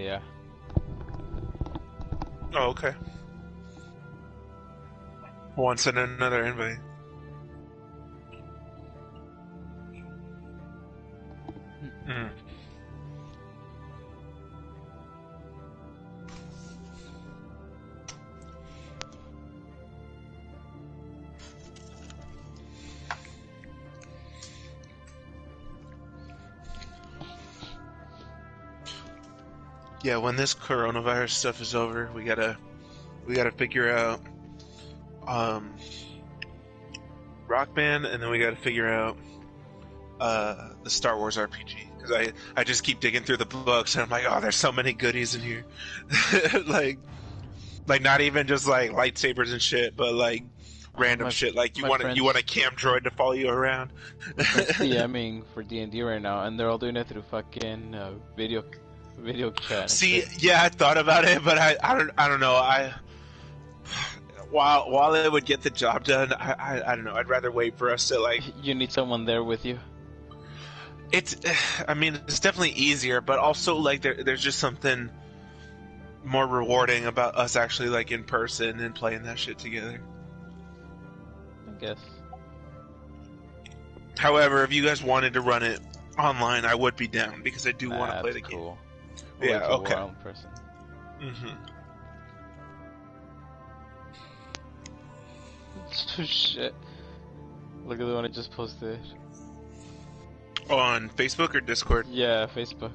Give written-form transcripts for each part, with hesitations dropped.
yeah. Oh, okay. One send another invite. Mm. Yeah, when this coronavirus stuff is over, we gotta figure out Rock Band, and then we gotta figure out the Star Wars RPG, because I just keep digging through the books and I'm like, oh, there's so many goodies in here. like not even just like lightsabers and shit, but like random shit. Like you want a cam droid to follow you around. DMing for D&D right now, and they're all doing it through fucking video chat. See, yeah, I thought about it, but I don't know. While it would get the job done, I don't know. I'd rather wait for us to like. You need someone there with you. It's definitely easier, but also like there's just something more rewarding about us actually like in person and playing that shit together. I guess. However, if you guys wanted to run it online, I would be down because I do want to play the game. Yeah, okay. Person. Oh, shit. Look at the one I just posted. On Facebook or Discord? Yeah, Facebook.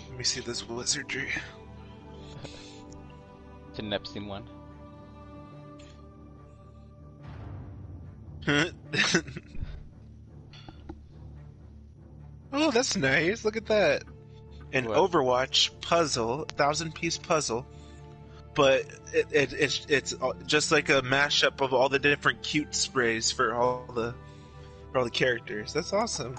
Let me see this wizardry. It's an Epstein one. Oh, that's nice. Look at that. An Overwatch puzzle, 1,000-piece puzzle, but it's just like a mashup of all the different cute sprays for all the characters. That's awesome.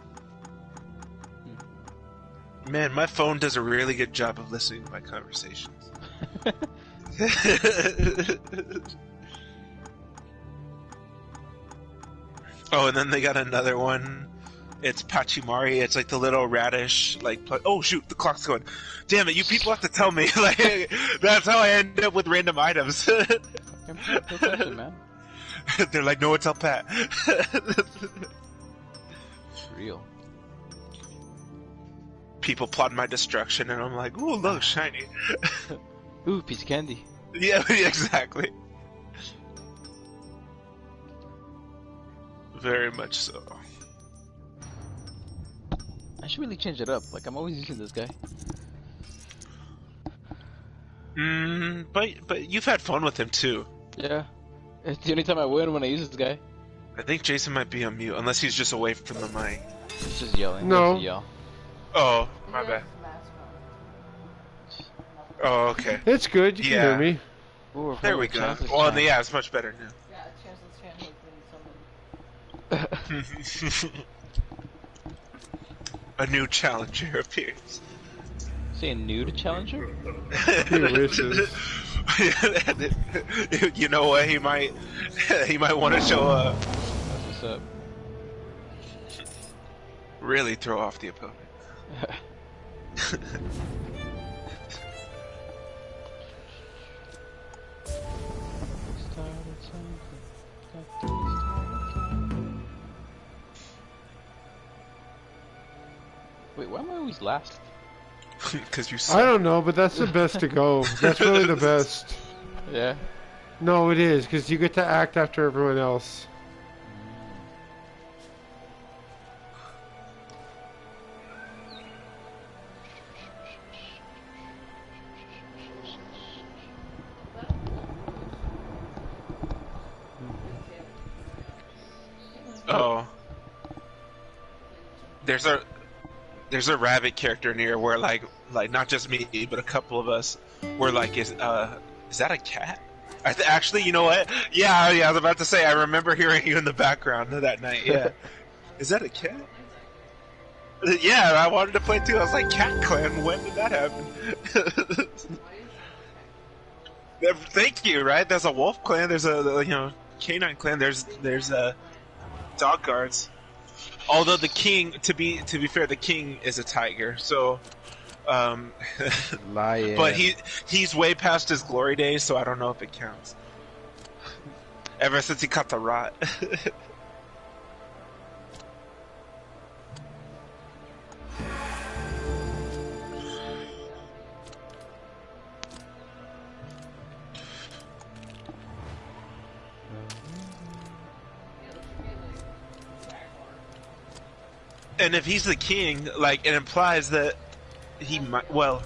Man, my phone does a really good job of listening to my conversations. Oh, and then they got another one. It's Pachimari. It's like the little radish, like, oh shoot, the clock's going. Damn it, you people have to tell me. Like, that's how I end up with random items. Man. They're like, no, it's El Pat. It's real. People plot my destruction, and I'm like, ooh, look, shiny. Ooh, piece of candy. Yeah, exactly. Very much so. I should really change it up. Like, I'm always using this guy. But you've had fun with him too. Yeah. It's the only time I win when I use this guy. I think Jason might be on mute, unless he's just away from the mic. He's just yelling. No. Yell. Oh, my bad. Oh, okay. It's good. You can hear me. Ooh, there we go. Well, yeah, it's much better now. Yeah, Chanceless A new challenger appears. Say a nude challenger? He wishes. You know what? He might want to show up. That's what's up. Really throw off the opponent. Wait, why am I always last? Because you. I don't know, but that's the best to go. That's really the best. Yeah. No, it is because you get to act after everyone else. Oh. There's a rabbit character in here where like not just me but a couple of us were like, is that a cat? Actually, you know what? Yeah, I was about to say I remember hearing you in the background that night. Yeah, is that a cat? Yeah, I wanted to play too. I was like, Cat Clan. When did that happen? Thank you. Right? There's a wolf clan. There's a canine clan. There's dog guards. Although the king, to be fair, the king is a tiger. So, Um, Lion. but he's way past his glory days, so I don't know if it counts. Ever since he caught the rot. And if he's the king, like, it implies that he might, well,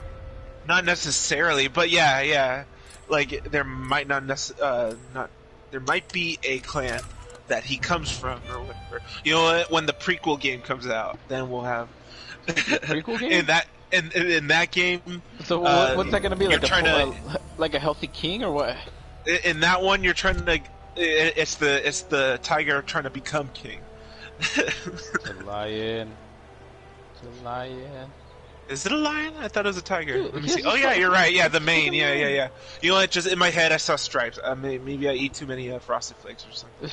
not necessarily, but yeah, like, there might there might be a clan that he comes from, or whatever. You know what, when the prequel game comes out, then we'll have... Prequel game? in that game... So what's that gonna be, like a healthy king, or what? In that one, you're trying to... It's the tiger trying to become king. It's a lion. It's a lion. Is it a lion? I thought it was a tiger. Dude, Let me see. Oh yeah, you're right. Yeah, the mane. Yeah. You know what? Just in my head, I saw stripes. Maybe I eat too many Frosted Flakes or something.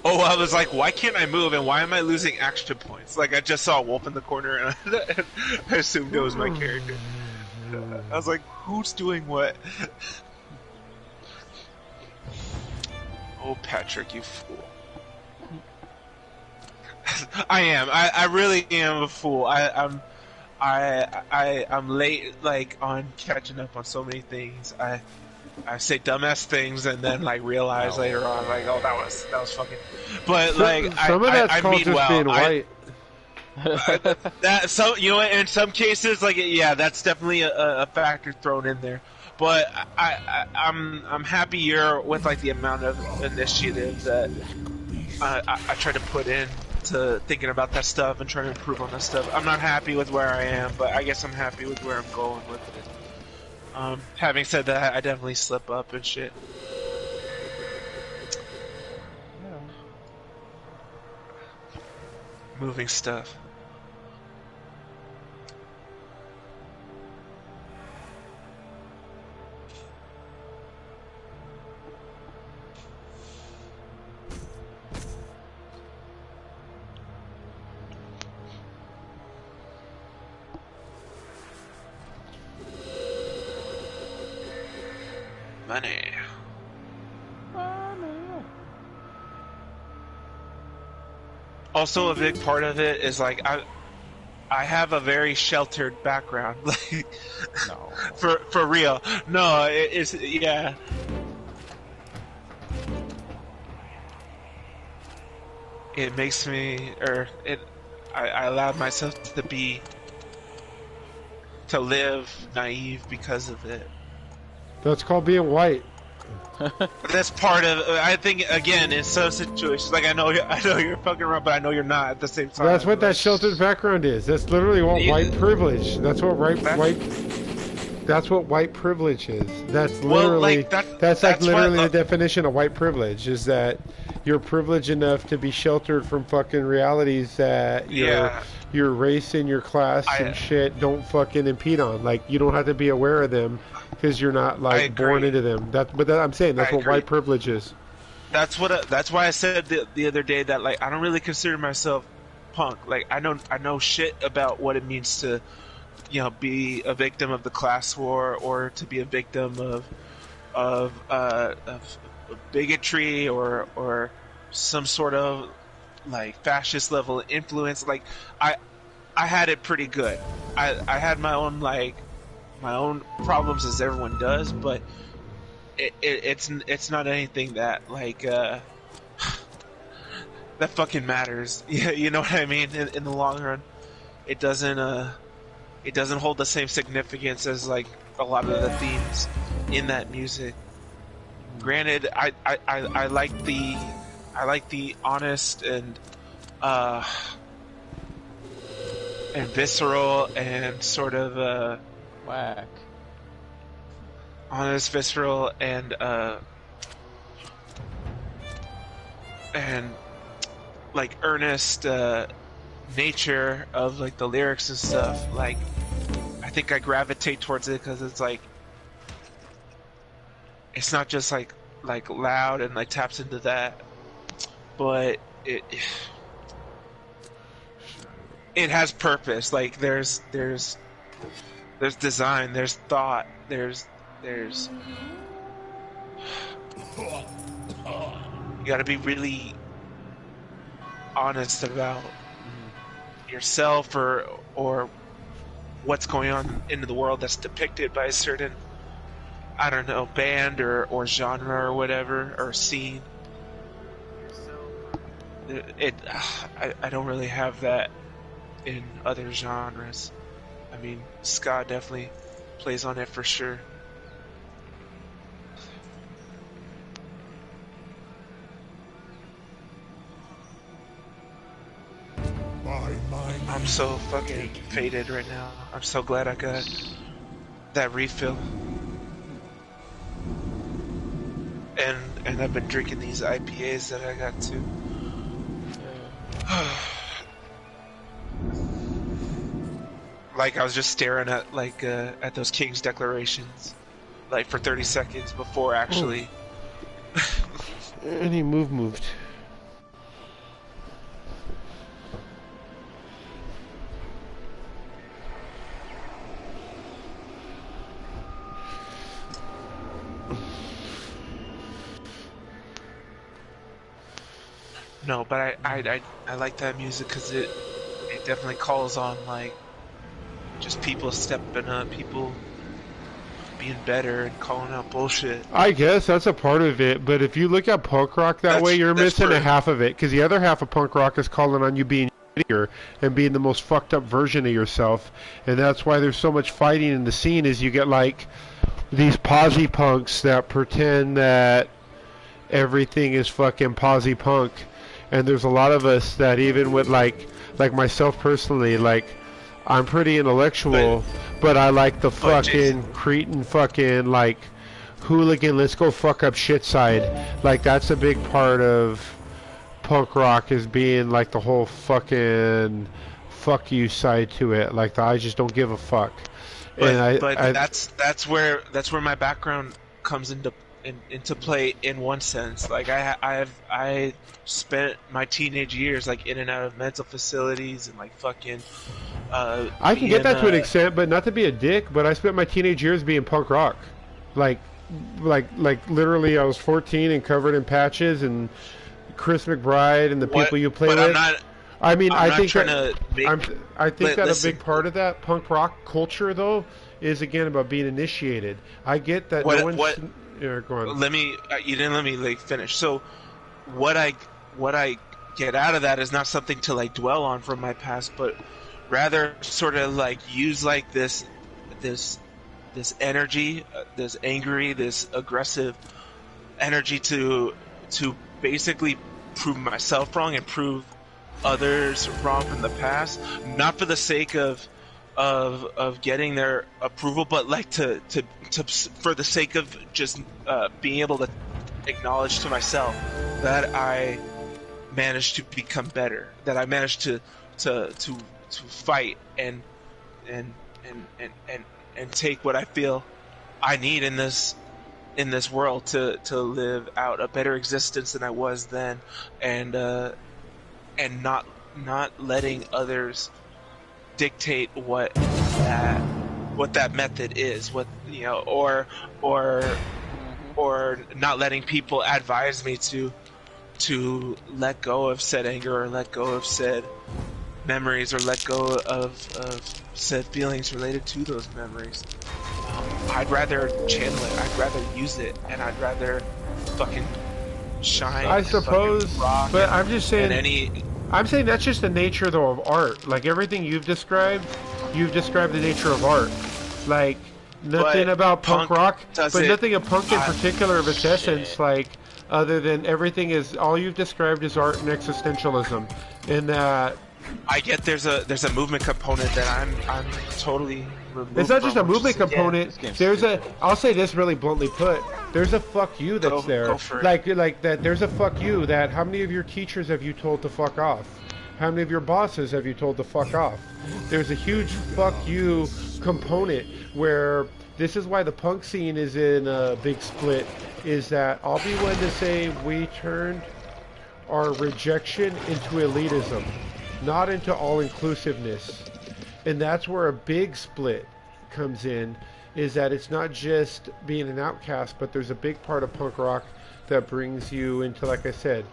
Oh, I was like, why can't I move? And why am I losing action points? Like, I just saw a wolf in the corner, and I assumed it was my character. I was like, who's doing what? Oh, Patrick, you fool. I am. I really am a fool. I'm late, like, on catching up on so many things. I say dumbass things and then, like, realize later on, like, oh, that was fucking. But like, some of that's called mean just well. being white. You know, in some cases, like, yeah, that's definitely a factor thrown in there. But I'm happier with, like, the amount of initiative that I try to put in to thinking about that stuff and trying to improve on that stuff. I'm not happy with where I am, but I guess I'm happy with where I'm going with it. Having said that, I definitely slip up and shit. Moving stuff. Money. Also, a big part of it is, like, I have a very sheltered background, like, No. for real. No, it's yeah. It makes me, I allowed myself to live naive because of it. That's called being white. That's part of. I think, again, in some situations, like, I know you're fucking around, but I know you're not at the same time. That's what that sheltered background is. That's literally what white privilege. That's what white. That's what white privilege is. That's literally. Well, that's like literally the definition of white privilege. Is that you're privileged enough to be sheltered from fucking realities that your race and your class and shit don't fucking impede on. Like, you don't have to be aware of them because you're not, like, born into them. I'm saying that's what white privilege is. That's why I said the other day that, like, I don't really consider myself punk. Like, I know shit about what it means to, you know, be a victim of the class war, or to be a victim of bigotry or some sort of, like, fascist level influence. Like, I had it pretty good. I had my own problems, as everyone does, but it's not anything that, like, that fucking matters. Yeah, you know what I mean? In the long run, it doesn't hold the same significance as, like, a lot of the themes in that music. Granted, I like the honest and visceral and sort of whack. Honest, visceral, and like, earnest nature of, like, the lyrics and stuff. Like, I think I gravitate towards it because it's, like, it's not just like loud and, like, taps into that, but it has purpose. Like there's design, there's thought, there's you got to be really honest about yourself or what's going on in the world that's depicted by a certain, I don't know, band or genre or whatever, or scene. I don't really have that in other genres. I mean, ska definitely plays on it for sure. I'm so fucking faded right now. I'm so glad I got that refill. And I've been drinking these IPAs that I got too. Like I was just staring at at those King's declarations, like for 30 seconds before actually. And he moved. No, but I like that music because it definitely calls on like just people stepping up, people being better and calling out bullshit. I guess that's a part of it, but if you look at punk rock that way, you're missing a half of it, because the other half of punk rock is calling on you being shittier and being the most fucked up version of yourself, and that's why there's so much fighting in the scene. Is you get like these posy punks that pretend that everything is fucking posy punk, and there's a lot of us that even with like myself personally, like I'm pretty intellectual, but I like the fucking cretin fucking like hooligan, let's go fuck up shit side. Like that's a big part of punk rock, is being like the whole fucking fuck you side to it. Like I just don't give a fuck. But that's where my background comes into play in one sense. Like I spent my teenage years like in and out of mental facilities and like fucking I can get that to an extent, but not to be a dick, but I spent my teenage years being punk rock. Like literally I was 14 and covered in patches and Chris McBride and the people you play with. I think that a big part of that punk rock culture though is again about being initiated. I get that yeah, go on. You didn't let me like finish. So what I get out of that is not something to like dwell on from my past, but rather sort of like use like this energy, this angry, this aggressive energy to basically prove myself wrong and prove others wrong from the past, not for the sake of getting their approval, but like to for the sake of just being able to acknowledge to myself that I managed to become better, that I managed to fight and take what I feel I need in this world to live out a better existence than I was then, and not letting others dictate what that method is, or not letting people advise me to let go of said anger or let go of said memories or let go of said feelings related to those memories. I'd rather channel it, I'd rather use it, and I'd rather fucking shine. I suppose, but I'm just saying. I'm saying that's just the nature though of art. Like everything you've described the nature of art. Like nothing about punk rock, but nothing of punk in particular of its essence. Like other than everything is all you've described is art and existentialism. And I get there's a movement component that I'm totally removed. It's not just a movement component. I'll say this really bluntly put. There's a fuck you that's there. Go for it. Like that. There's a fuck you that. How many of your teachers have you told to fuck off? How many of your bosses have you told to fuck off? There's a huge fuck you component where this is why the punk scene is in a big split. Is that I'll be one to say we turned our rejection into elitism. not into all-inclusiveness. And that's where a big split comes in, is that it's not just being an outcast, but there's a big part of punk rock that brings you into, like I said,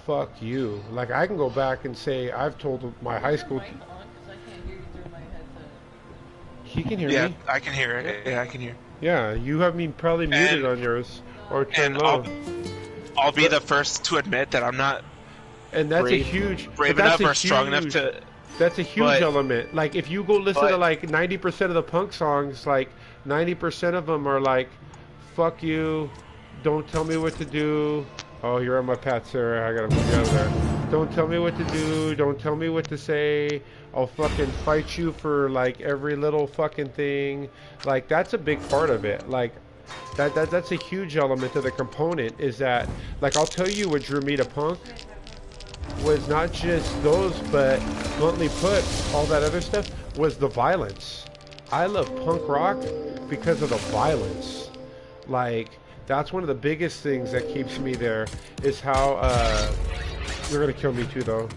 fuck you. Like, I can go back and say, I've told my high school... He can hear me? Yeah, I can hear it. Yeah, I can hear. Yeah, you have me probably muted on yours. Or turned low. I'll be the first to admit that I'm not and that's brave, a huge... brave enough or strong enough to... That's a huge element. Like, if you go listen to, like, 90% of the punk songs, like, 90% of them are like, fuck you, don't tell me what to do. Oh, you're on my path, sir. I gotta move you out of there. Don't tell me what to do. Don't tell me what to say. I'll fucking fight you for, like, every little fucking thing. Like, that's a big part of it. Like, that's a huge element of the component, is that, like, I'll tell you what drew me to punk was not just those, but bluntly put, all that other stuff was the violence. I love punk rock because of the violence. Like, that's one of the biggest things that keeps me there, is how, you're gonna kill me too, though.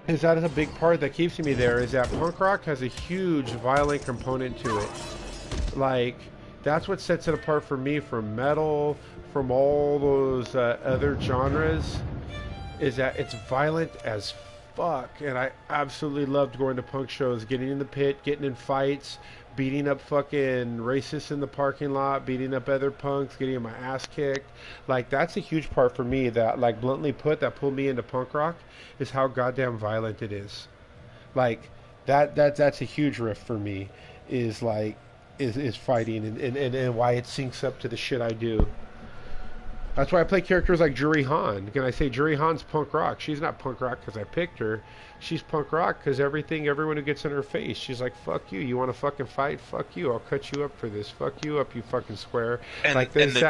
Is that is a big part that keeps me there, is that punk rock has a huge violent component to it. Like, that's what sets it apart for me from metal, from all those other genres, is that it's violent as fuck. And I absolutely loved going to punk shows, getting in the pit, getting in fights, beating up fucking racists in the parking lot, beating up other punks, getting my ass kicked. Like, that's a huge part for me that, like, bluntly put, that pulled me into punk rock, is how goddamn violent it is. Like, that's a huge riff for me, is like, is fighting and why it syncs up to the shit I do. That's why I play characters like Juri Han. Can I say Juri Han's punk rock? She's not punk rock because I picked her. She's punk rock because everyone who gets in her face, she's like, fuck you. You want to fucking fight? Fuck you. I'll cut you up for this. Fuck you up, you fucking square. And, like and the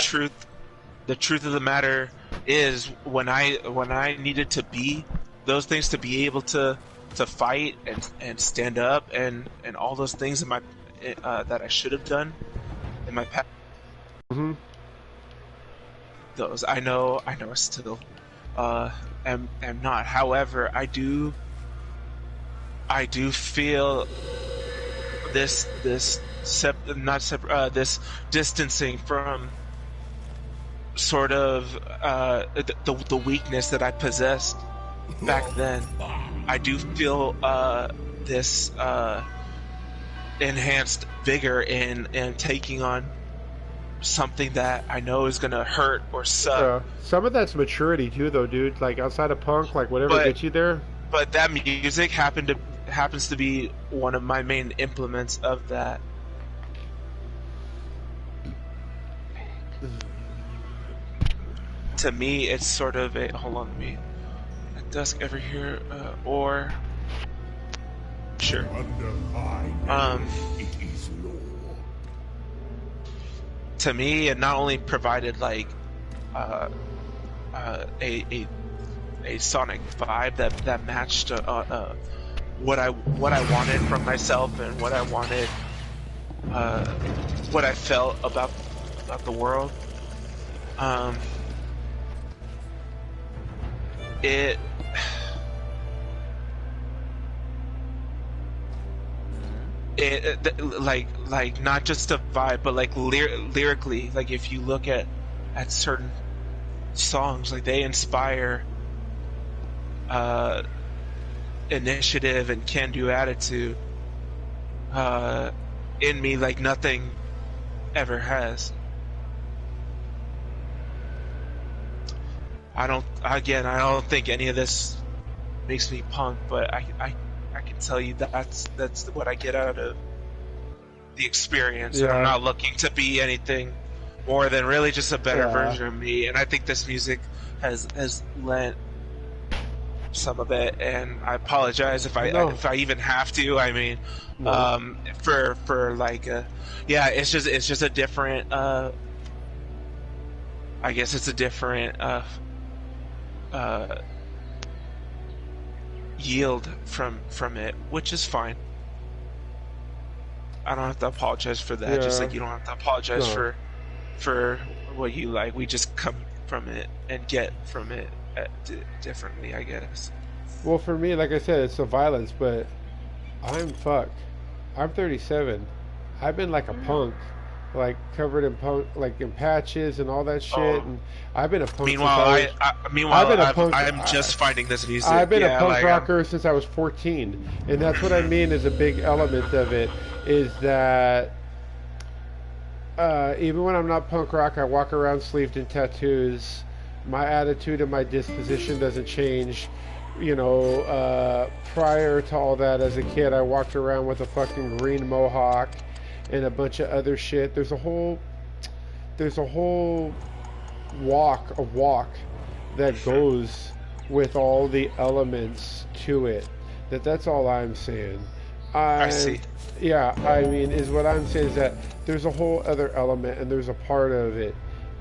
truth of the matter is, when I needed to be those things, to be able to fight and stand up and all those things in my that I should have done in my past. Mm-hmm. Those I know I still am not. However, I do feel this distancing from sort of the weakness that I possessed back then. I do feel this enhanced vigor in taking on something that I know is gonna hurt or suck. Some of that's maturity too, though, dude. Like, outside of punk, like, whatever gets you there. But that music happens to be one of my main implements of that. To me, it's sort of a hold on me. At dusk ever here, or sure. To me, it not only provided like a sonic vibe that matched what I wanted from myself and what I wanted, what I felt about the world. It like not just a vibe, but like lyrically, like if you look at certain songs, like they inspire initiative and can-do attitude in me like nothing ever has. I don't think any of this makes me punk, but I can tell you that's what I get out of the experience. Yeah. I'm not looking to be anything more than really just a better version of me, and I think this music has lent some of it, and I apologize if I even have to. I mean, for like it's just a different I guess it's a different yield from it, which is fine. I don't have to apologize for that, just like you don't have to apologize for what you like. We just come from it and get from it differently, I guess. Well, for me, like I said, it's the violence, but I'm fucked. I'm 37. I've been like a punk, like covered in punk, like in patches and all that shit. And I've been a punk. I'm just finding this music. I've been a punk rocker since I was 14, and that's what I mean is a big element of it is that even when I'm not punk rock, I walk around sleeved in tattoos. My attitude and my disposition doesn't change. You know, prior to all that, as a kid, I walked around with a fucking green mohawk and a bunch of other shit. There's a whole walk that goes with all the elements to it. That's all I'm saying. I see. Yeah, I mean, is what I'm saying is that there's a whole other element, and there's a part of it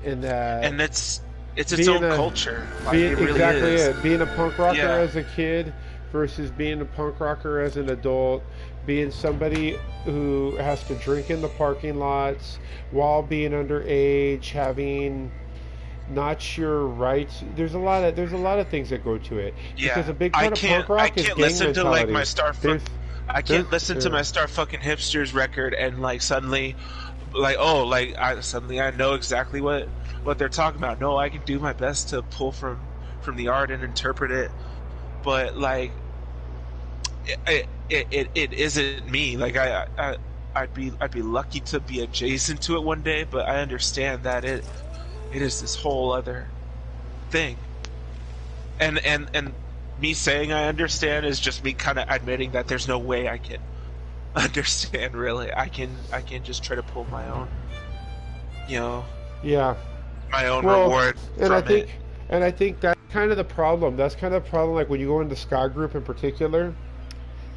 in that. And it's its own culture. Like, it really exactly is. It. Being a punk rocker as a kid versus being a punk rocker as an adult, being somebody who has to drink in the parking lots while being underage, having not your rights. There's a lot of things that go to it. Yeah, because a big part of punk rock is gang mentality. I can't listen to my Star fucking Hipsters record and like suddenly, like I know exactly what they're talking about. No, I can do my best to pull from the art and interpret it, but like it isn't me. Like I'd be lucky to be adjacent to it one day, but I understand that it is this whole other thing, and me saying I understand is just me kind of admitting that there's no way I can understand. Really, I can just try to pull my own, my own reward from it. And I think that's kind of the problem. That's kind of the problem. Like when you go into the ska group in particular,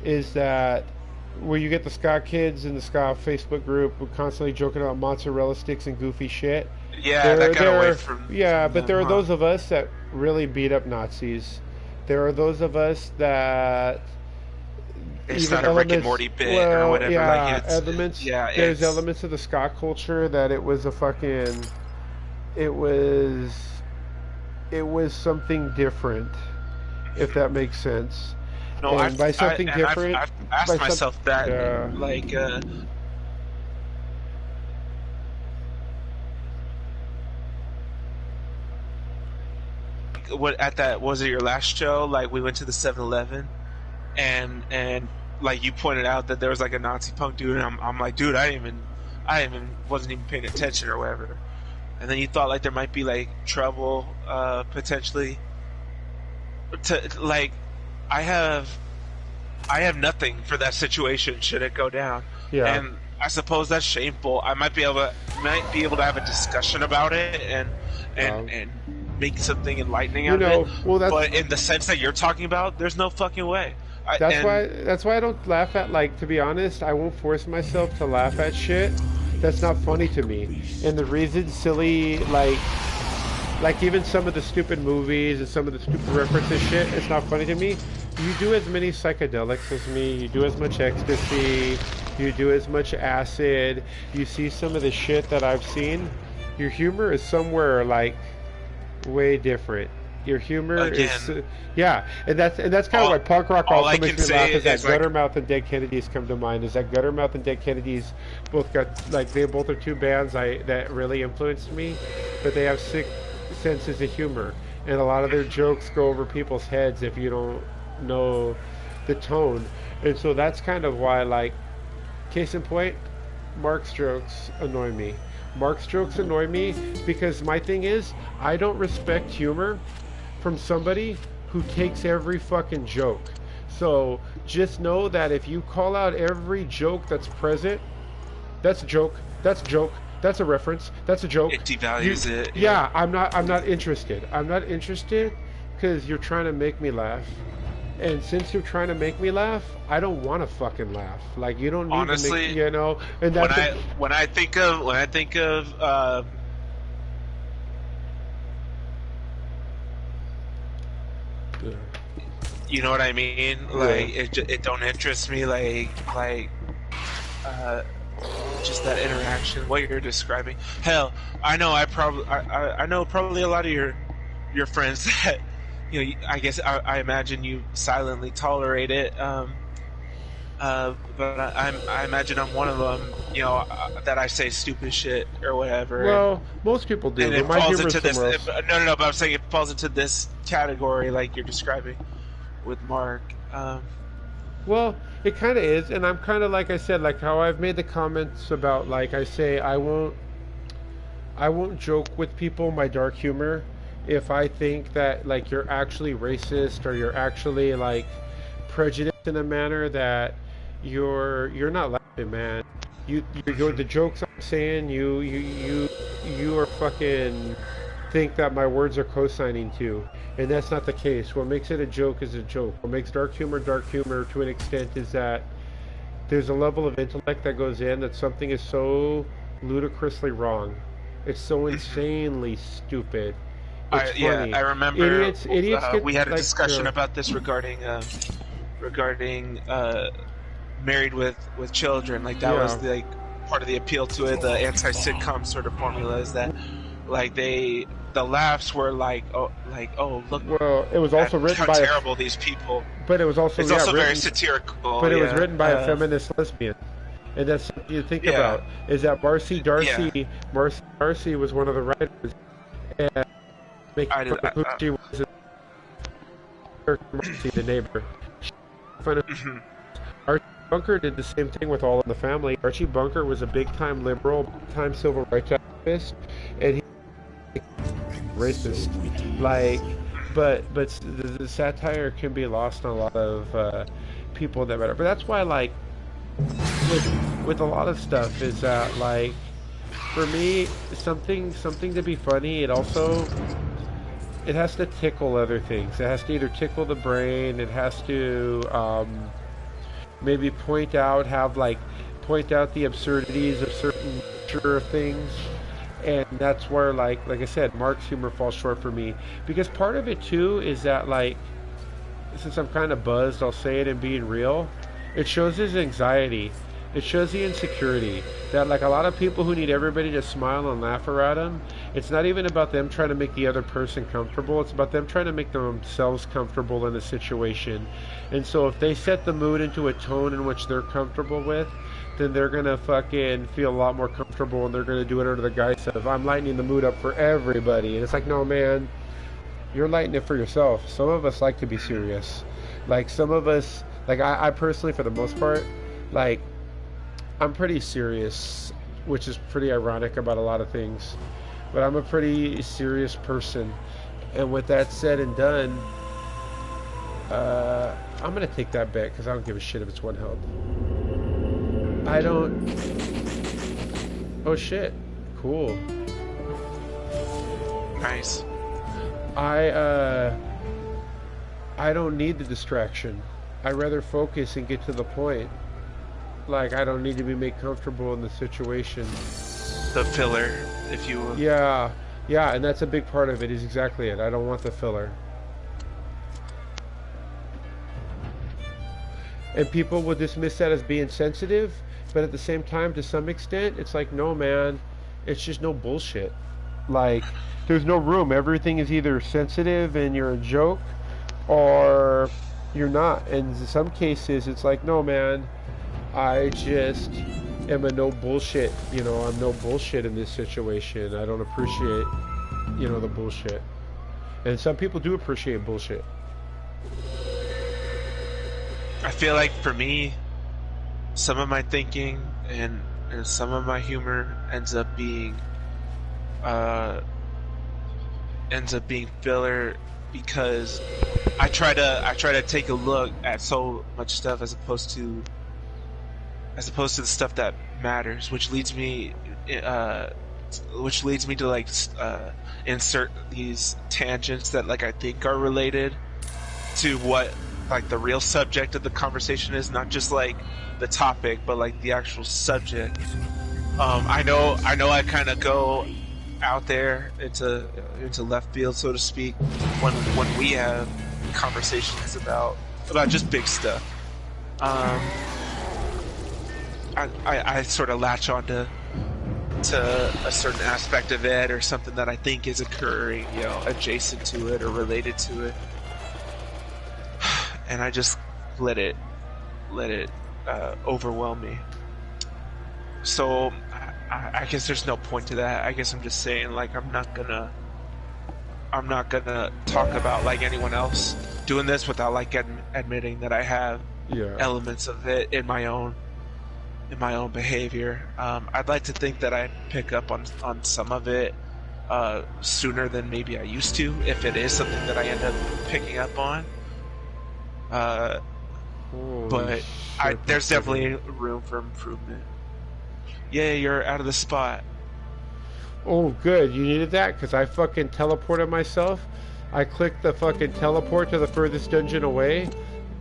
is that where you get the ska kids in the ska Facebook group who constantly joking about mozzarella sticks and goofy shit. Yeah, that got away from. Yeah, but there are those of us that really beat up Nazis. There are those of us that it's not a Rick and Morty bit or whatever. Yeah, like it's, elements. Yeah, there's elements of the ska culture that it was something different, if that makes sense. No, and by something different, I've asked myself that, like. Was it your last show? Like we went to the 7-Eleven, and like you pointed out that there was like a Nazi punk dude, and I'm like, dude, I wasn't even paying attention or whatever. And then you thought like there might be like trouble, potentially. Like, I have nothing for that situation should it go down. Yeah. And I suppose that's shameful. I might be able to have a discussion about it and make something enlightening out of it. Well, but in the sense that you're talking about, there's no fucking way. That's why I don't laugh at, like, to be honest, I won't force myself to laugh at shit that's not funny to me. And the reason silly, like even some of the stupid movies and some of the stupid references shit, it's not funny to me. You do as many psychedelics as me, you do as much ecstasy, you do as much acid, you see some of the shit that I've seen, your humor is somewhere, like, way different. Your humor is, and that's kind of why punk rock also makes me laugh. Is that Guttermouth and Dead Kennedys come to mind? Is that Guttermouth and Dead Kennedys both got, like, they both are two bands that really influenced me, but they have sick senses of humor, and a lot of their jokes go over people's heads if you don't know the tone, and so that's kind of why, like, case in point, Mark's jokes annoy me. Mark's jokes annoy me because my thing is, I don't respect humor from somebody who takes every fucking joke. So just know that if you call out every joke that's present, that's a joke, that's a joke, that's a reference, that's a joke. It devalues it. Yeah, I'm not interested. I'm not interested because you're trying to make me laugh. And since you're trying to make me laugh, I don't want to fucking laugh. Like, you don't need to make, and that's when I think of you know what I mean? Like, it don't interest me. Just that interaction, what you're describing. Hell, I know probably a lot of your friends you know, I guess I imagine you silently tolerate it. But I imagine I'm one of them, you know, that I say stupid shit or whatever. Well, most people do. And But it my falls humor is into this. somewhere else. No. But I'm saying it falls into this category, like you're describing with Mark. Well, it kind of is, and I'm kind of like I said, like how I've made the comments about, like I say, I won't joke with people my dark humor if I think that like you're actually racist or you're actually like prejudiced in a manner that you're not laughing, man. You the jokes I'm saying, you are fucking think that my words are co-signing to, and that's not the case. What makes it a joke is a joke. What makes dark humor to an extent is that there's a level of intellect that goes in that something is so ludicrously wrong. It's so insanely stupid. It's funny. Yeah, I remember idiots get, we had a like, discussion about this regarding Married with Children. Like that was like part of the appeal to it. The anti-sitcom sort of formula is that like the laughs were like oh look. Well, it was also written by terrible these people. But it was also written, very satirical. But it was written by a feminist lesbian. And that's something you think about, is that Marcy Darcy was one of the writers, and making fun of who she was, Marcy, the neighbor. Archie Bunker did the same thing with All in the Family. Archie Bunker was a big-time liberal, big-time civil rights activist, and he racist. Like, but the satire can be lost on a lot of people that matter. But that's why, like, with a lot of stuff is that, like, for me, something to be funny, it has to tickle other things. It has to either tickle the brain, it has to maybe point out the absurdities of certain things, and that's where like I said, Mark's humor falls short for me, because part of it too is that, like, since I'm kind of buzzed, I'll say it and being real, it shows his anxiety. It shows the insecurity that, like, a lot of people who need everybody to smile and laugh around them, it's not even about them trying to make the other person comfortable. It's about them trying to make themselves comfortable in the situation. And so if they set the mood into a tone in which they're comfortable with, then they're going to fucking feel a lot more comfortable, and they're going to do it under the guise of, I'm lightening the mood up for everybody. And it's like, no, man, you're lightening it for yourself. Some of us like to be serious. Like, some of us, like, I personally, for the most part, like, I'm pretty serious, which is pretty ironic about a lot of things, but I'm a pretty serious person. And with that said and done, I'm gonna take that bet because I don't give a shit if it's one health. Oh shit, cool, nice. I don't need the distraction. I'd rather focus and get to the point. Like, I don't need to be made comfortable in the situation. The filler, if you will. Yeah, and that's a big part of it, is exactly it. I don't want the filler. And people will dismiss that as being sensitive, but at the same time, to some extent, it's like, no, man, it's just no bullshit. Like, there's no room. Everything is either sensitive and you're a joke, or you're not. And in some cases, it's like, no, man, I just am a no bullshit, I'm no bullshit in this situation. I don't appreciate, the bullshit. And some people do appreciate bullshit. I feel like for me, some of my thinking and some of my humor ends up being filler, because I try to take a look at so much stuff as opposed to the stuff that matters, which leads me to like insert these tangents that, like, I think are related to what, like, the real subject of the conversation is, not just like the topic, but like the actual subject. I know I kind of go out there into left field, so to speak, when we have conversations about just big stuff. I sort of latch onto a certain aspect of it, or something that I think is occurring, adjacent to it or related to it. and I just let it overwhelm me. So I guess there's no point to that. I guess I'm just saying, like, I'm not gonna talk about like anyone else doing this without like admitting that I have elements of it in my own behavior. I'd like to think that I pick up on some of it sooner than maybe I used to, if it is something that I end up picking up on. But there's definitely room for improvement. Yeah, you're out of the spot. Oh, good. You needed that? Because I fucking teleported myself. I clicked the fucking teleport to the furthest dungeon away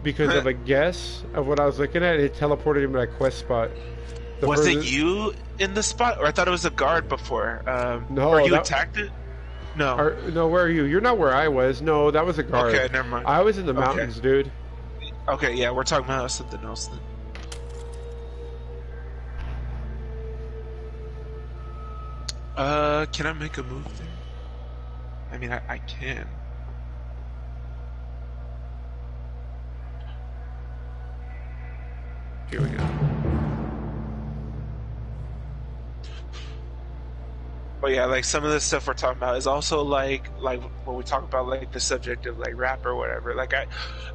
because of a guess of what I was looking at. It teleported me to my quest spot. Was it you in the spot? Or I thought it was a guard before. No. Or you attacked it? No. No, where are you? You're not where I was. No, that was a guard. Okay, never mind. I was in the mountains, dude. Okay, yeah, we're talking about something else then. Can I make a move there? I mean, I can. Here we go. But yeah, like some of the stuff we're talking about is also like when we talk about like the subject of like rap or whatever. Like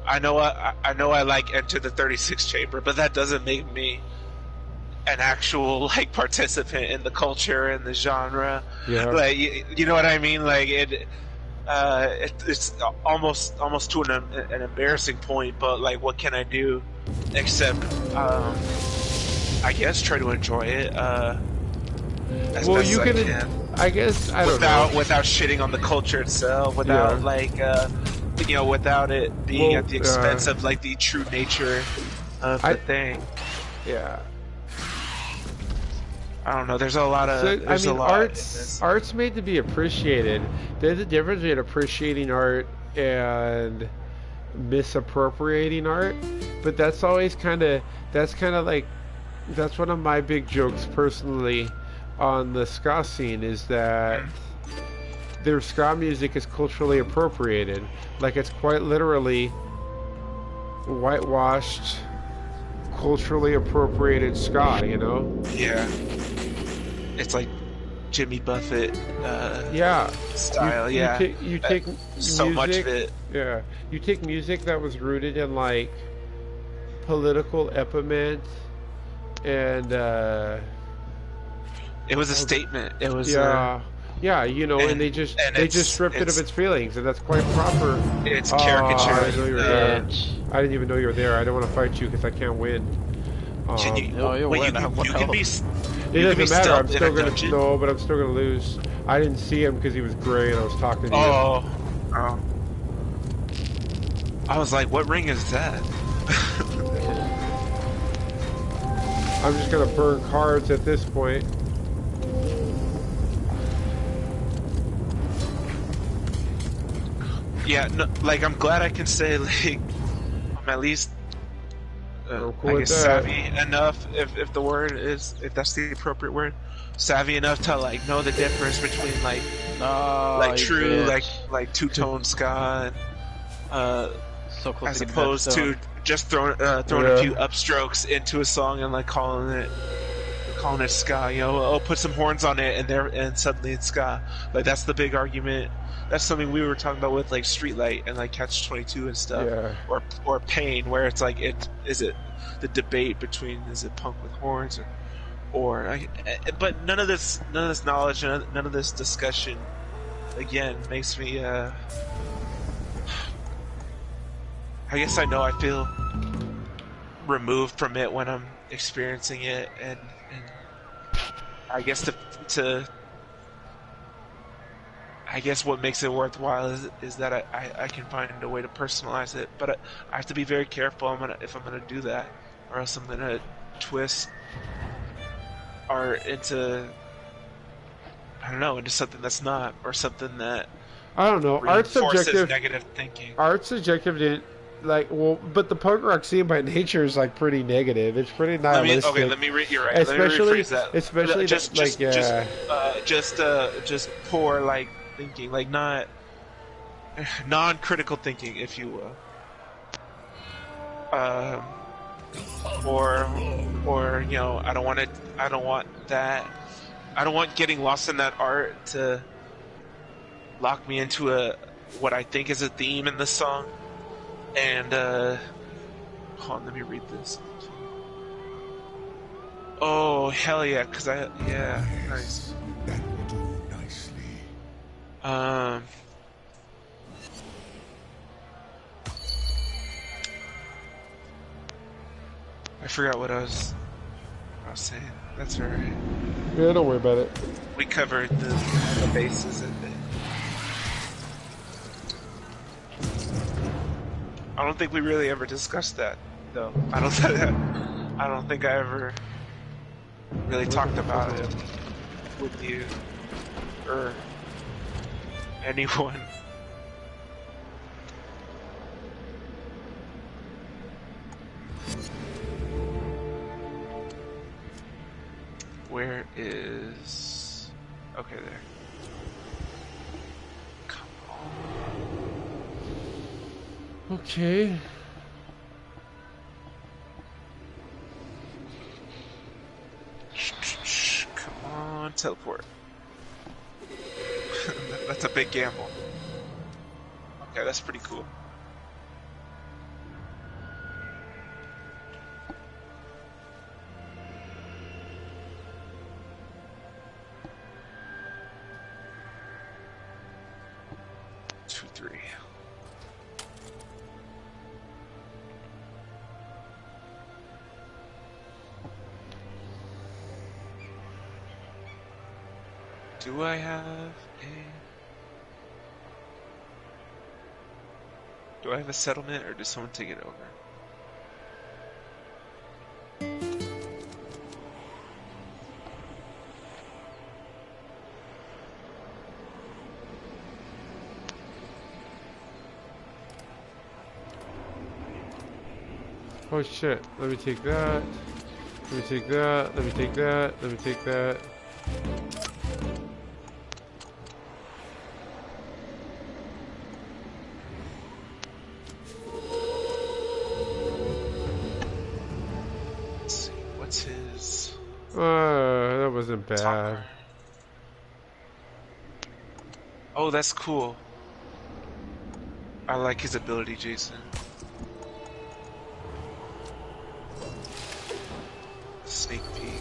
I know I like Enter the 36 Chamber, but that doesn't make me an actual like participant in the culture and the genre. Yeah. Like you know what I mean? Like it's almost to an embarrassing point. But like, what can I do except I guess try to enjoy it. As well, best you as can. I can. I guess I don't know. Without shitting on the culture itself, without like without it being at the expense of like the true nature of the thing. Yeah. I don't know. There's a lot of. Art's made to be appreciated. There's a difference between appreciating art and misappropriating art, but that's always kind of like that's one of my big jokes personally on the ska scene, is that their ska music is culturally appropriated. Like, it's quite literally whitewashed, culturally appropriated ska, you know? Yeah. It's like Jimmy Buffett style, you take so music, much of it. Yeah. You take music that was rooted in, like, political epiment and, it was a statement. It was yeah, you know, and they just stripped it of its feelings, and that's quite proper. It's caricature. I didn't know you were there. I didn't even know you were there. I don't want to fight you because I can't win. Can you? you wait, win. you can be. It doesn't matter. I'm still gonna no, but I'm still gonna lose. I didn't see him because he was gray and I was talking to you. Oh. I was like, what ring is that? I'm just gonna burn cards at this point. Yeah, no, like I'm glad I can say like I'm at least Cool I guess savvy enough, if the word is, if that's the appropriate word, savvy enough to like know the difference between like true like two-tone ska and so close as to opposed to just throwing a few upstrokes into a song and like calling it ska. You know, put some horns on it and suddenly it's ska. Like that's the big argument. That's something we were talking about with like Streetlight and like Catch-22 and stuff, or Pain, where it's like is it the debate between is it punk with horns or but none of this knowledge, none of this discussion again makes me I guess I know I feel removed from it when I'm experiencing it, and I guess I guess what makes it worthwhile is that I can find a way to personalize it, but I have to be very careful if I'm gonna do that, or else I'm gonna twist art into into something that's not, or something that I don't know. Art's subjective. Negative thinking. Art's subjective didn't but the punk rock scene by nature is like pretty negative. It's pretty nihilistic. Let me read. You're right. Especially, let me rephrase that. Especially just poor like thinking, like not non-critical thinking, if you will. Um, or you know, I don't want that. I don't want getting lost in that art to lock me into what I think is a theme in the song. And hold on, let me read this. Oh hell yeah, nice. That will do nicely. I forgot what I was saying. That's alright. Yeah, don't worry about it. We covered the bases of it. I don't think we really ever discussed that, though. I don't think I ever really talked about it with you or anyone. Where is... Okay, there. Come on. Okay. Come on, teleport. That's a big gamble. Okay, that's pretty cool. Do I have a settlement, or does someone take it over? Oh shit, let me take that. Let me take that. Let me take that. Let me take that. That wasn't bad. Talker. Oh, that's cool. I like his ability, Jason. Sneak peek.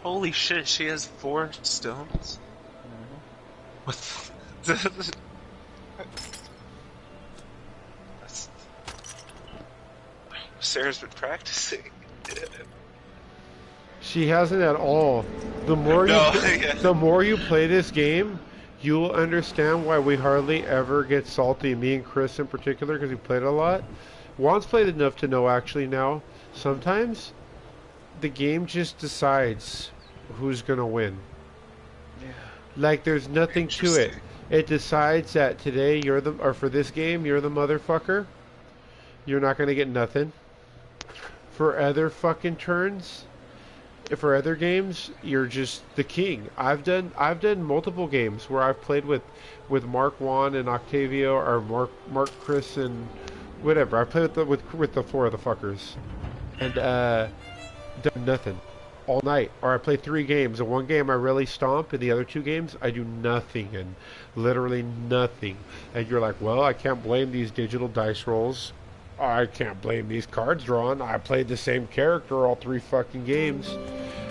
Holy shit, she has 4 stones? What the... Sarah's been practicing. She hasn't at all. The more the more you play this game, you'll understand why we hardly ever get salty. Me and Chris in particular, because we played a lot. Juan's played enough to know actually now. Sometimes the game just decides who's gonna win. Like, there's nothing to it. It decides that today or for this game, you're the motherfucker. You're not gonna get nothing. For other fucking turns, for other games, you're just the king. I've done multiple games where I've played with Mark Juan and Octavio, or Mark Chris and whatever. I played with the four of the fuckers, and done nothing all night. Or I play 3 games, and one game I really stomp, and the other 2 games I do nothing, and literally nothing. And you're like, well, I can't blame these digital dice rolls. I can't blame these cards drawn. I played the same character all 3 fucking games.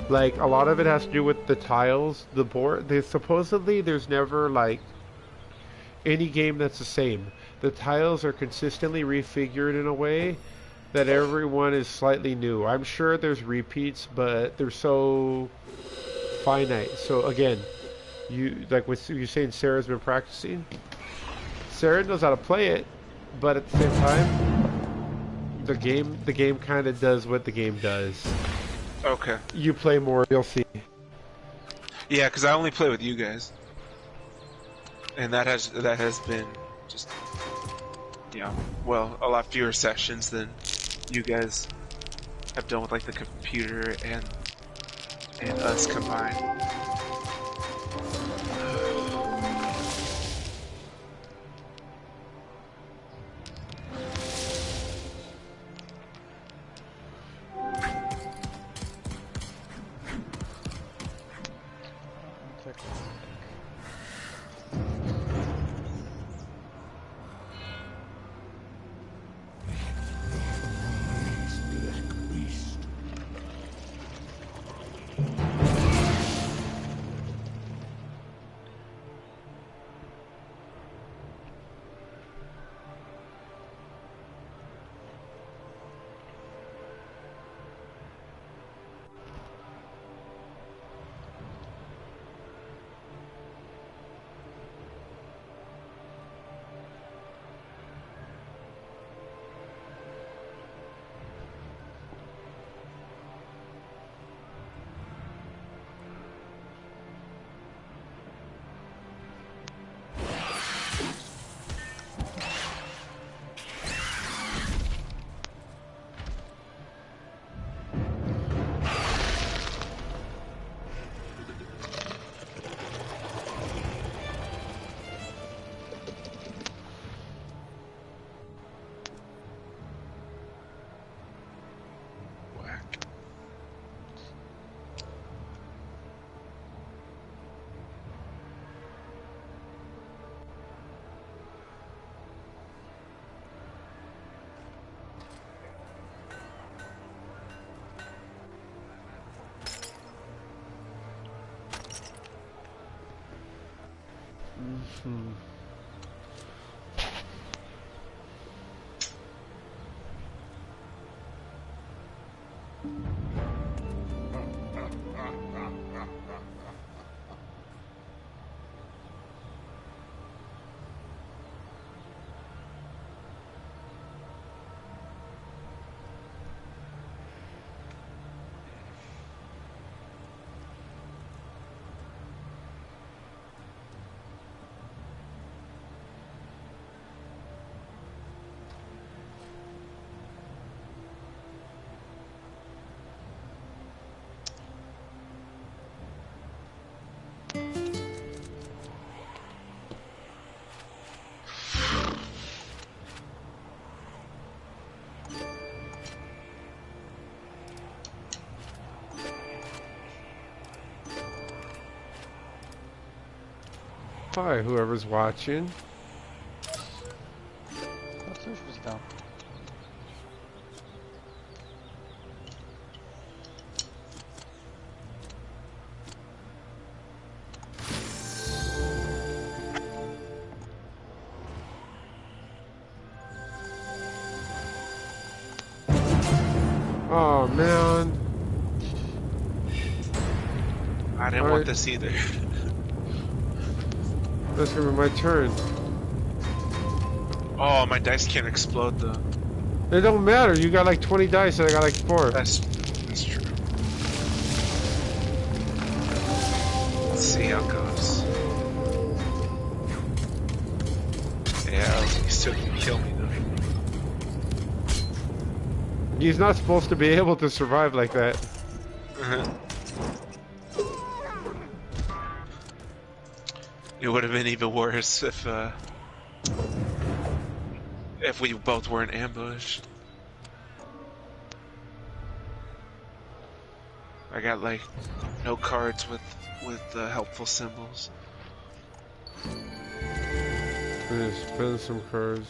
Like, a lot of it has to do with the tiles, the board. Supposedly, there's never, like, any game that's the same. The tiles are consistently refigured in a way that everyone is slightly new. I'm sure there's repeats, but they're so finite. So, again, like what you're saying, Sarah's been practicing. Sarah knows how to play it, but at the same time, the game kind of does what the game does. Okay. You play more, you'll see. Yeah, because I only play with you guys, and that has been just, well, a lot fewer sessions than you guys have done with like the computer and us combined. Hi, whoever's watching. Was down. Oh man. I didn't want this either. That's gonna be my turn. Oh, my dice can't explode though. It don't matter. You got like 20 dice and I got like 4. That's true. Let's see how it goes. so he can kill me though. He's not supposed to be able to survive like that. It would have been even worse if we both weren't ambushed. I got like no cards with helpful symbols. Spend some cards.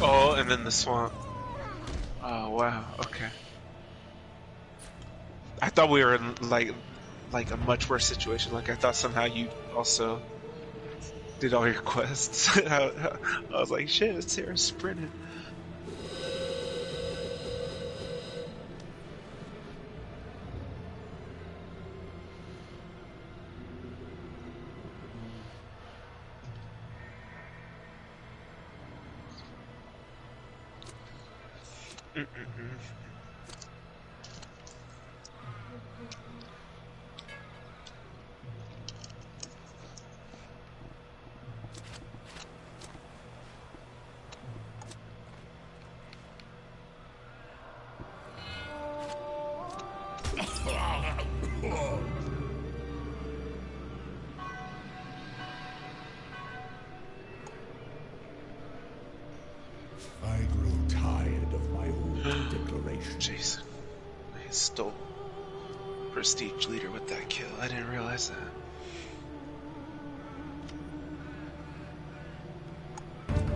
Oh, and then the swamp. Oh wow, okay. I thought we were in like a much worse situation. Like I thought somehow you also did all your quests. I was like, shit, Sarah's sprinting. I grow tired of my old declaration. Jason, I stole prestige leader with that kill. I didn't realize that.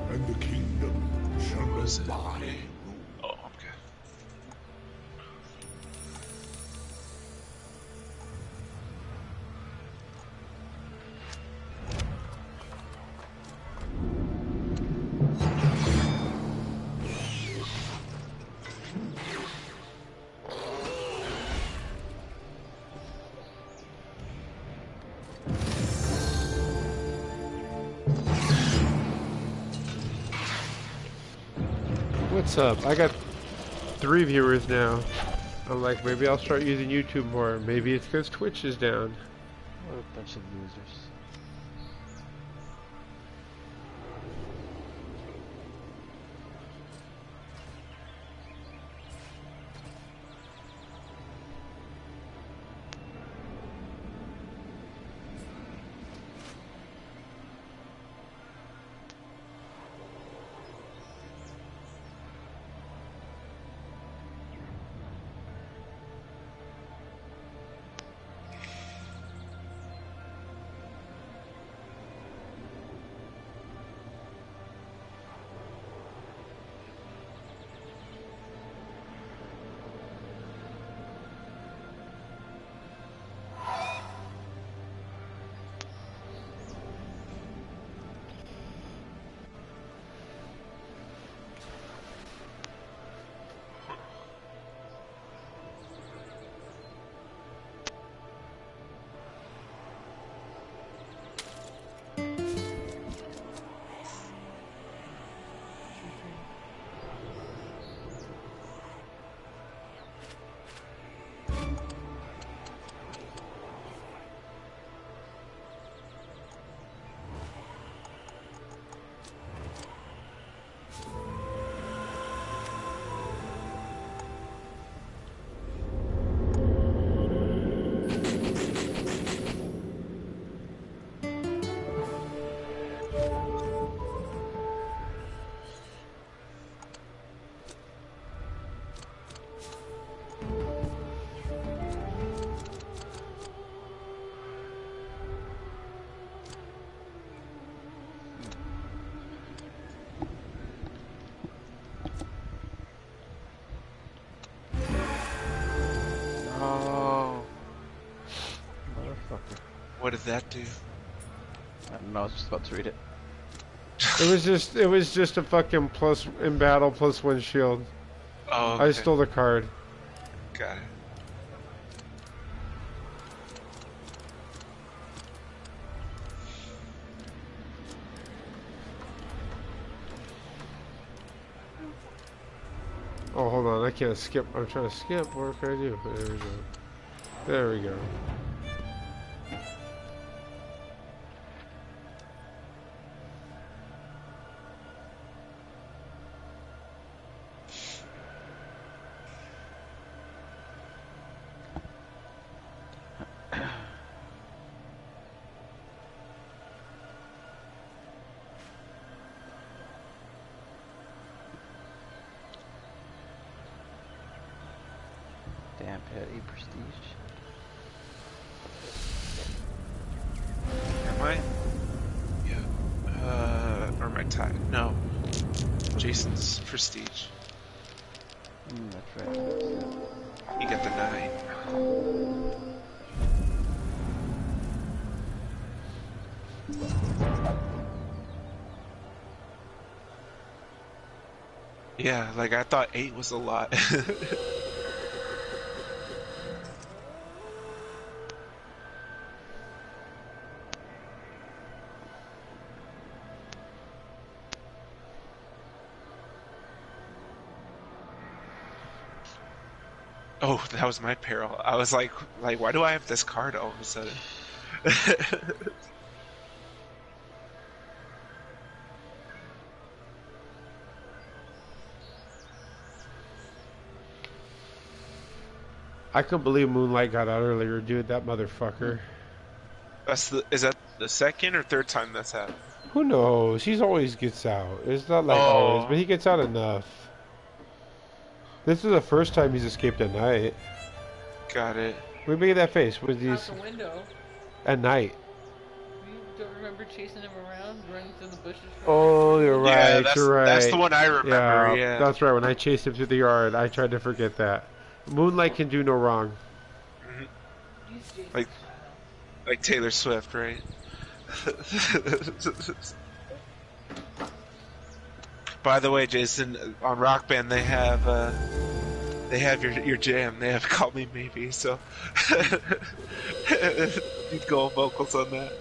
And the kingdom shall Was it by me? Oh, okay. What's up? I got 3 viewers now. I'm like, maybe I'll start using YouTube more. Maybe it's because Twitch is down. What a bunch of losers. What did that do? I don't know. I was just about to read it. It was just a fucking plus in battle +1 shield. Oh, okay. I stole the card. Got it. Oh, hold on. I can't skip. I'm trying to skip. What can I do? There we go. There we go. Damn, had 8 prestige. Am I? Yeah. Or am I tied? No. Jason's prestige. That's right. You got the 9. Yeah, like I thought 8 was a lot. Oh, that was my peril. I was like, why do I have this card all of a sudden? I couldn't believe Moonlight got out earlier, dude. That motherfucker. Is that the second or third time that's happened? Who knows? He always gets out. It's not like always, but he gets out enough. This is the first time he's escaped at night. Got it. We make that face with these Out the window. at night. You don't remember chasing him around, running through the bushes? Oh, you're right. Yeah, You're right. That's the one I remember. Yeah. That's right. When I chased him through the yard, I tried to forget that. Moonlight can do no wrong. Mm-hmm. Like Taylor Swift, right? By the way, Jason, on Rock Band they have your jam. They have Call Me Maybe, so you'd go on vocals on that.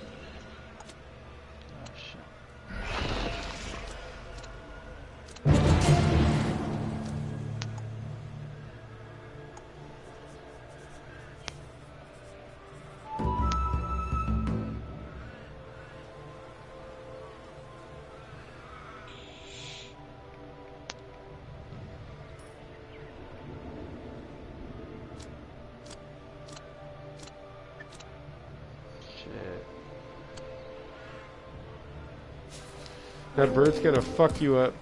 That bird's gonna fuck you up.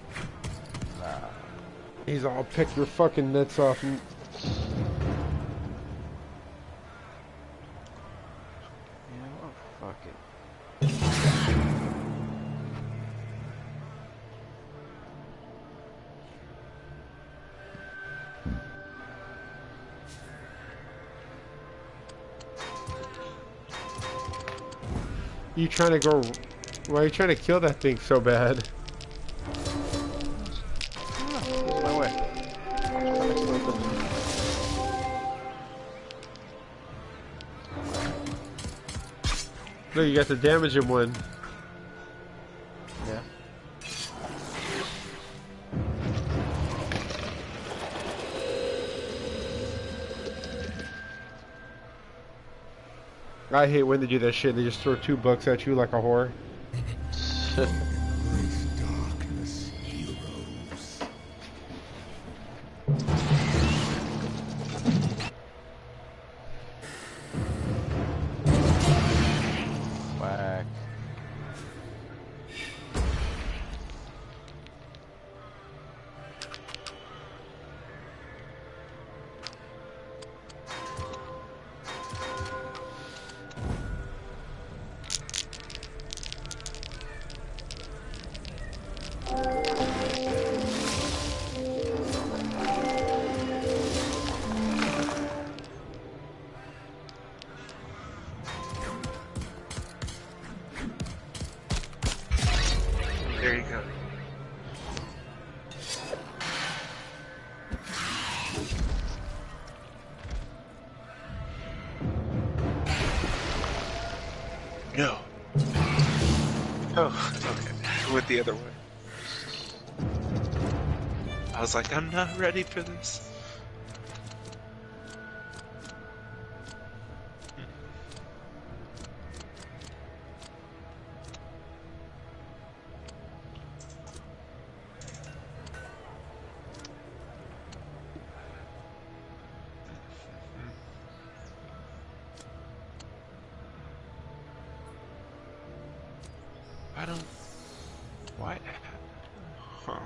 He's all pick your fucking nuts off. Yeah, well, fuck it. You trying to go? Why are you trying to kill that thing so bad? My way. No, you got to damage him one. Yeah. I hate when they do that shit. They just throw $2 at you like a whore. With darkness, heroes. Whack. There you go. No. Oh, okay. With the other one. I was like, I'm not ready for this. Why? Huh.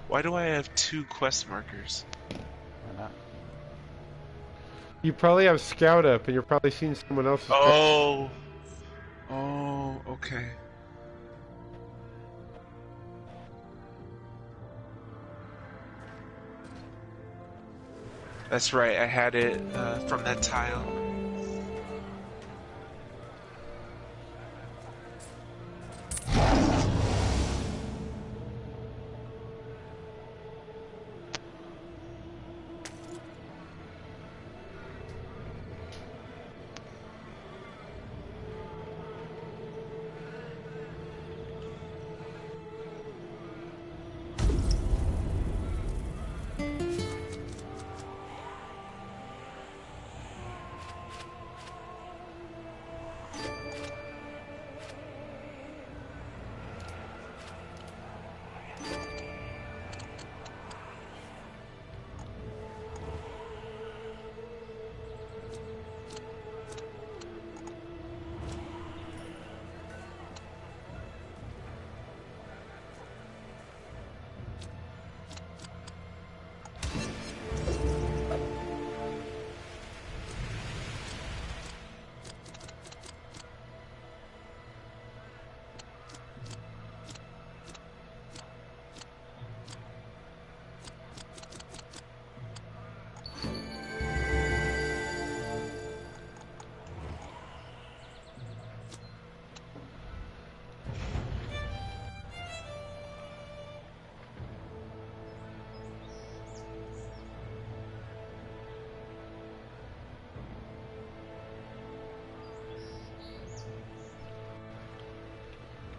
Why do I have 2 quest markers? Why not? You probably have Scout up, and you're probably seeing someone else's. Oh. Oh, okay. That's right, I had it from that tile.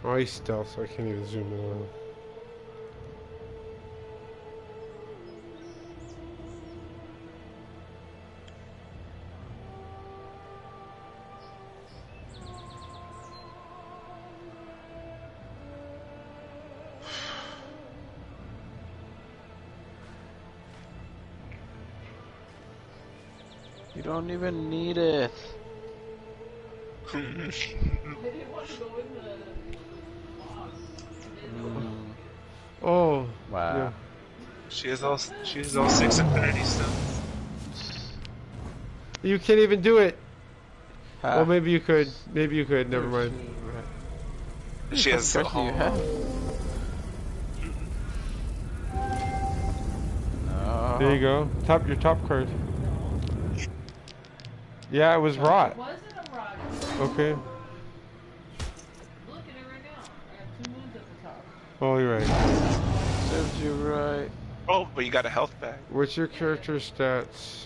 Oh, he's stealth, so I can't even zoom in on him. You don't even need it. I didn't want to go in the box. Oh. Wow. Yeah. She has all 6 infinity stones. You can't even do it. Huh? Well, maybe you could. Maybe you could. Never mind. She has What do you have? No. There you go. Your top card. Yeah, it was rot. It wasn't a rock. Okay. Look at it right now. I got 2 moons at the top. Oh, you're right. Serves you right. Oh, but you got a health bag. What's your character stats?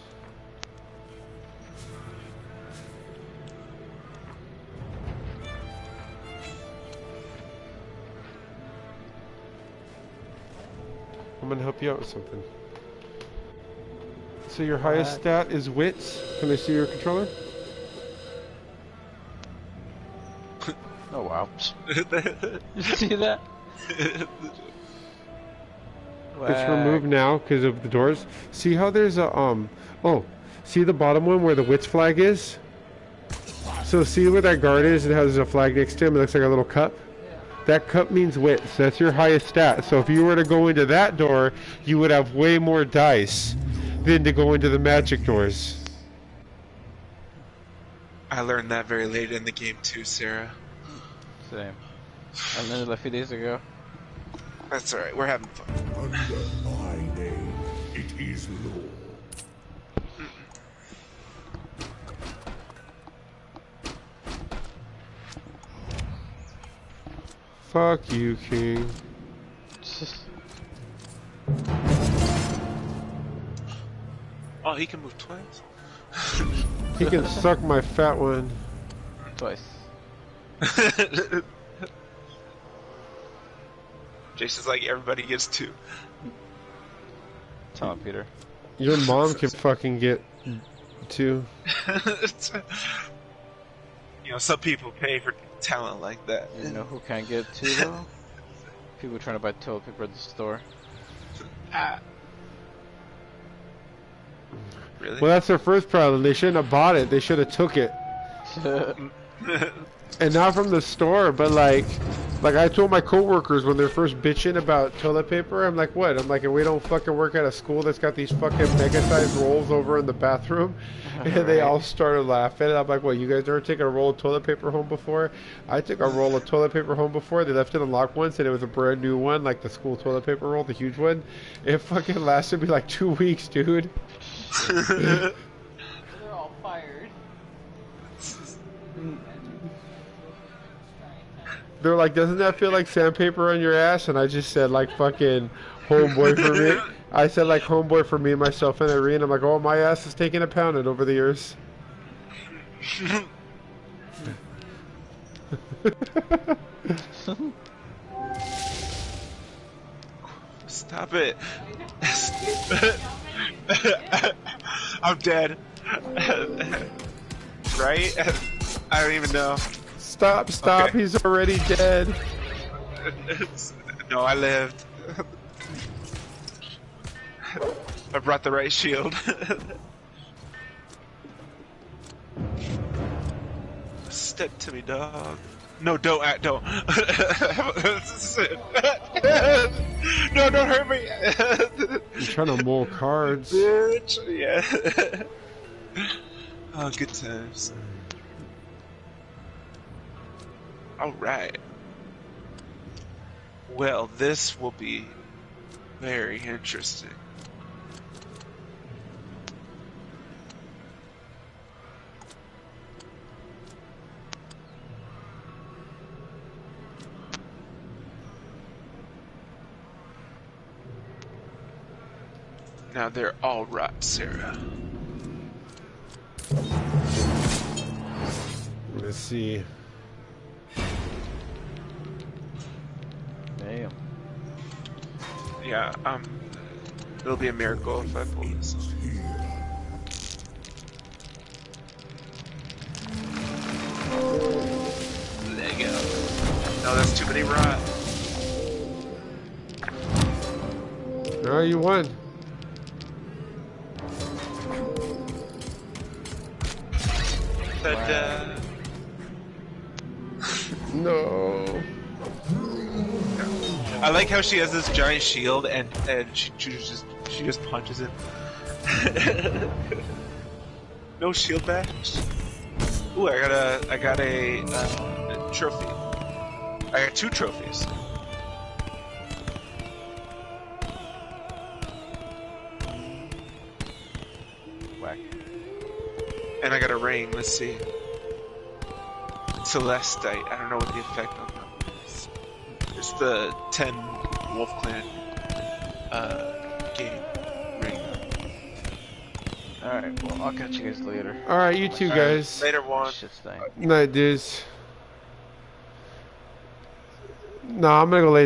I'm gonna help you out with something. So your highest stat is wits. Can I see your controller? Oh wow. You see that? It's removed now because of the doors. See how there's a oh, see the bottom one where the wits flag is? So see where that guard is? It has a flag next to him. It looks like a little cup. That cup means wits. That's your highest stat. So if you were to go into that door, you would have way more dice than to go into the magic doors. I learned that very late in the game too, Sarah. Same. I learned it a few days ago. That's alright, we're having fun. Under my name, it is law. Fuck you, King. Oh, he can move twice. He can suck my fat one. Twice. Jason's like, everybody gets 2. Tell him, Peter. Your mom can fucking get 2. You know, some people pay for talent like that. You know who can't get 2 though? People trying to buy toilet paper at the store. Really? Well, that's their first problem. They shouldn't have bought it. They should have took it. And not from the store, but like I told my coworkers when they're first bitching about toilet paper, I'm like, what? I'm like, and we don't fucking work at a school that's got these fucking mega-sized rolls over in the bathroom? And they all started laughing. And I'm like, what, you guys never taken a roll of toilet paper home before? I took a roll of toilet paper home before. They left it unlocked once, and it was a brand new one, like the school toilet paper roll, the huge one. It fucking lasted me like 2 weeks, dude. They're all fired. They're like, doesn't that feel like sandpaper on your ass? And I just said, like, fucking homeboy for me. I said, like, homeboy for me, myself, and Irene. I'm like, oh, my ass is taking a pounding over the years. Stop it. I'm dead. Right? I don't even know. Stop, Okay. he's already dead. No, I lived. I brought the right shield. Step to me, dog. No, don't. No, don't hurt me. I'm trying to mull cards. Bitch. Yeah. Oh, good times. Alright. Well, this will be very interesting. Now they're all right, Sarah. Let's see. Damn. Yeah, it'll be a miracle if I pull this off. There you go. No, that's too many rot. Oh, you won. Ta-da. No. I like how she has this giant shield and she just punches it. No shield badge. Ooh, I got a trophy. I got 2 trophies. Whack. And I got a ring. Let's see. Celestite. I don't know what the effect on that is. It's the 10 Wolf Clan game ring. Alright, well, I'll catch you guys later. Alright, you two guys. Later, one. Shit stank. Night, dudes. No, I'm gonna go lay